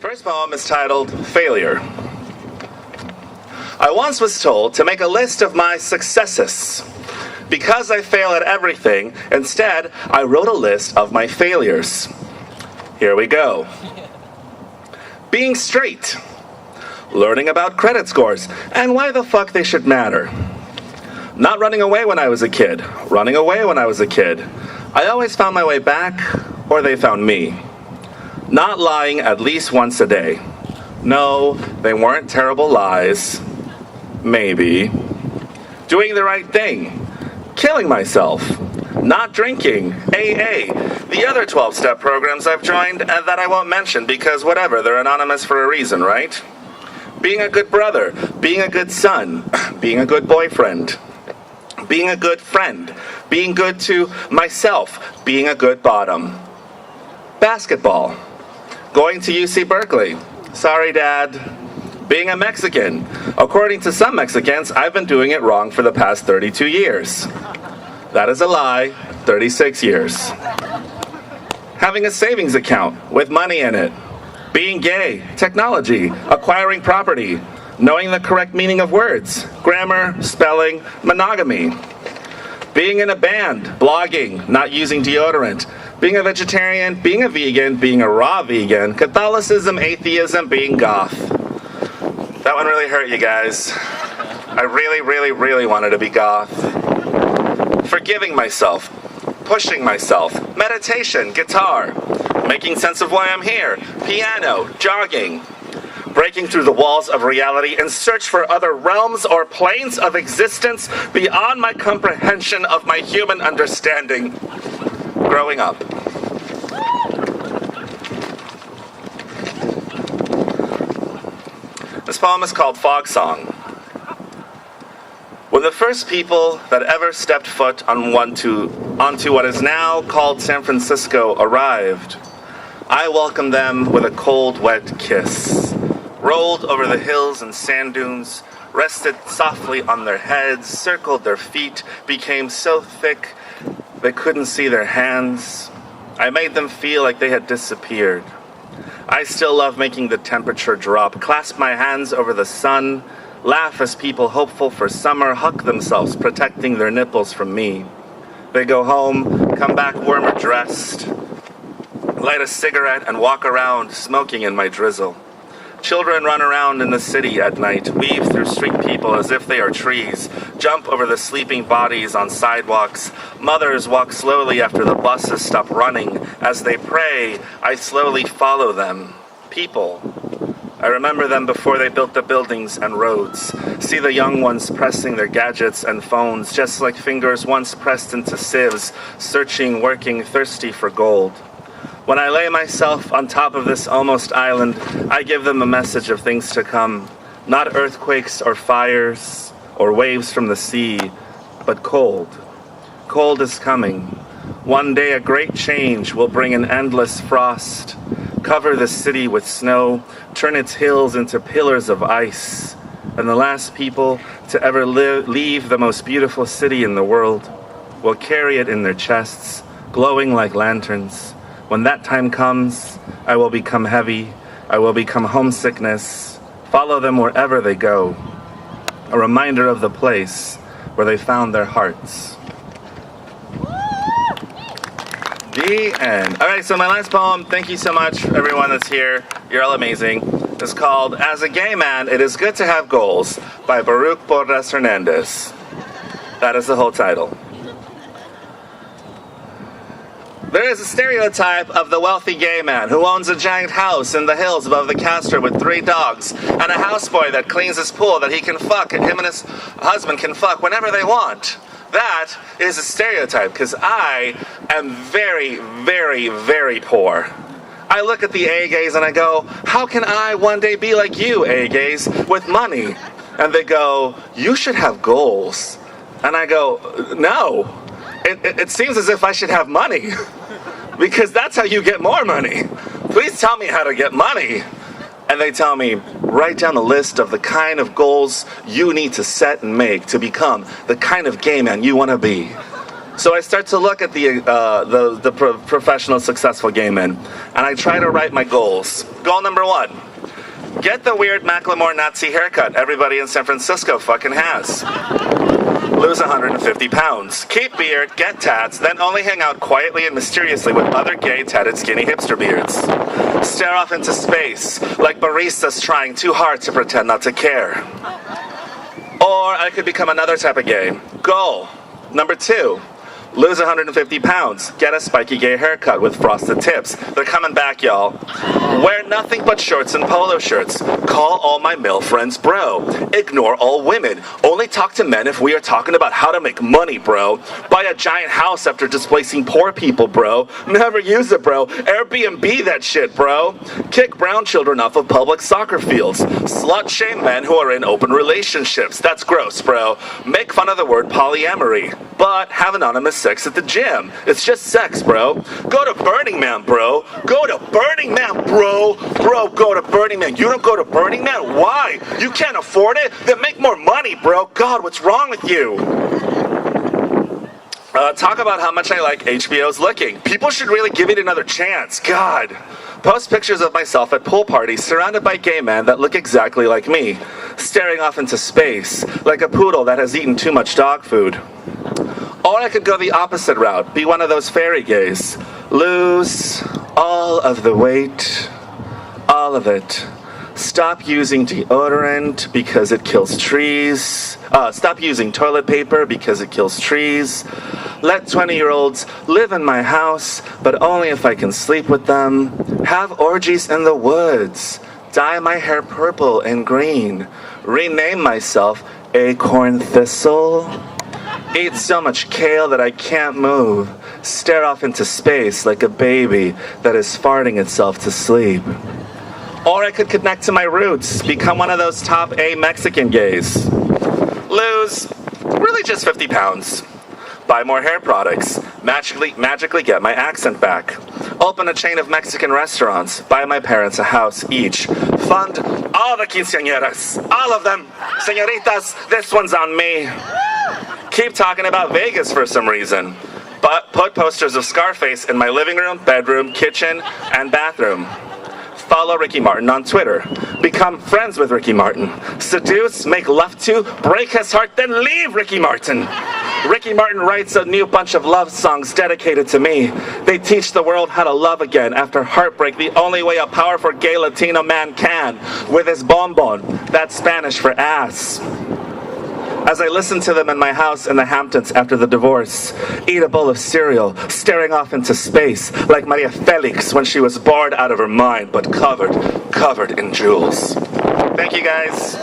First poem is titled Failure. I once was told to make a list of my successes. Because I fail at everything, instead, I wrote a list of my failures. Here we go. Being straight. Learning about credit scores and why the fuck they should matter. Not running away when I was a kid. Running away when I was a kid. I always found my way back, or they found me. Not lying at least once a day. No, they weren't terrible lies. Maybe. Doing the right thing. Killing myself. Not drinking. AA. The other 12-step programs I've joined that I won't mention because whatever, they're anonymous for a reason, right? Being a good brother. Being a good son. Being a good boyfriend. Being a good friend. Being good to myself. Being a good bottom. Basketball. Going to UC Berkeley. Sorry, Dad. Being a Mexican. According to some Mexicans, I've been doing it wrong for the past 32 years. That is a lie. 36 years. Having a savings account with money in it. Being gay. Technology. Acquiring property. Knowing the correct meaning of words. Grammar, spelling, monogamy. Being in a band. Blogging. Not using deodorant. Being a vegetarian, being a vegan, being a raw vegan, Catholicism, atheism, being goth. That one really hurt you guys. I really wanted to be goth. Forgiving myself, pushing myself, meditation, guitar, making sense of why I'm here, piano, jogging, breaking through the walls of reality in search for other realms or planes of existence beyond my comprehension of my human understanding. Growing up. This poem is called Fog Song. When the first people that ever stepped foot onto what is now called San Francisco arrived, I welcomed them with a cold, wet kiss. Rolled over the hills and sand dunes, rested softly on their heads, circled their feet, became so thick they couldn't see their hands. I made them feel like they had disappeared. I still love making the temperature drop, clasp my hands over the sun, laugh as people hopeful for summer hug themselves, protecting their nipples from me. They go home, come back warmer dressed, light a cigarette and walk around smoking in my drizzle. Children run around in the city at night, weave through street people as if they are trees, jump over the sleeping bodies on sidewalks. Mothers walk slowly after the buses stop running. As they pray, I slowly follow them. People. I remember them before they built the buildings and roads. See the young ones pressing their gadgets and phones, just like fingers once pressed into sieves, searching, working, thirsty for gold. When I lay myself on top of this almost island, I give them a message of things to come. Not earthquakes or fires or waves from the sea, but cold. Cold is coming. One day a great change will bring an endless frost, cover the city with snow, turn its hills into pillars of ice, and the last people to ever leave the most beautiful city in the world will carry it in their chests, glowing like lanterns. When that time comes, I will become heavy. I will become homesickness. Follow them wherever they go. A reminder of the place where they found their hearts. The end. All right, so my last poem, thank you so much, everyone that's here. You're all amazing. It's called As a Gay Man, It Is Good to Have Goals by Baruch Porras-Hernandez. That is the whole title. There is a stereotype of the wealthy gay man who owns a giant house in the hills above the Castro with 3 dogs and a houseboy that cleans his pool that he can fuck and him and his husband can fuck whenever they want. That is a stereotype because I am very poor. I look at the A-gays and I go, how can I one day be like you, A-gays, with money? And they go, you should have goals. And I go, no. It seems as if I should have money, because that's how you get more money. Please tell me how to get money. And they tell me, write down a list of the kind of goals you need to set and make to become the kind of gay man you want to be. So I start to look at the professional successful gay men, and I try to write my goals. Goal number 1, get the weird Macklemore Nazi haircut everybody in San Francisco fucking has. Lose 150 pounds. Keep beard, get tats, then only hang out quietly and mysteriously with other gay, tatted, skinny hipster beards. Stare off into space, like baristas trying too hard to pretend not to care. Or I could become another type of gay. Goal number 2. Lose 150 pounds. Get a spiky gay haircut with frosted tips. They're coming back, y'all. Wear nothing but shorts and polo shirts. Call all my male friends bro. Ignore all women. Only talk to men if we are talking about how to make money, bro. Buy a giant house after displacing poor people, bro. Never use it, bro. Airbnb that shit, bro. Kick brown children off of public soccer fields. Slut shame men who are in open relationships. That's gross, bro. Make fun of the word polyamory. But have anonymous sex at the gym. It's just sex, bro. Go to Burning Man, bro. Go to Burning Man, bro. Bro, go to Burning Man. You don't go to Burning Man? Why? You can't afford it? Then make more money, bro. God, what's wrong with you? Talk about how much I like HBO's Looking. People should really give it another chance. God. Post pictures of myself at pool parties surrounded by gay men that look exactly like me, staring off into space, like a poodle that has eaten too much dog food. Or I could go the opposite route, be one of those fairy gays. Lose all of the weight, all of it. Stop using deodorant because it kills trees. Stop using toilet paper because it kills trees. Let 20-year-olds live in my house, but only if I can sleep with them. Have orgies in the woods. Dye my hair purple and green. Rename myself Acorn Thistle. Eat so much kale that I can't move. Stare off into space like a baby that is farting itself to sleep. Or I could connect to my roots, become one of those top A Mexican gays. Lose really just 50 pounds. Buy more hair products. Magically get my accent back. Open a chain of Mexican restaurants. Buy my parents a house each. Fund all the quinceañeras. All of them. Señoritas, this one's on me. Keep talking about Vegas for some reason. But put posters of Scarface in my living room, bedroom, kitchen, and bathroom. Follow Ricky Martin on Twitter. Become friends with Ricky Martin. Seduce, make love to, break his heart, then leave Ricky Martin. Ricky Martin writes a new bunch of love songs dedicated to me. They teach the world how to love again after heartbreak, the only way a powerful gay Latino man can, with his bonbon. That's Spanish for ass. As I listen to them in my house in the Hamptons after the divorce, eat a bowl of cereal, staring off into space like Maria Felix when she was bored out of her mind, but covered in jewels. Thank you, guys.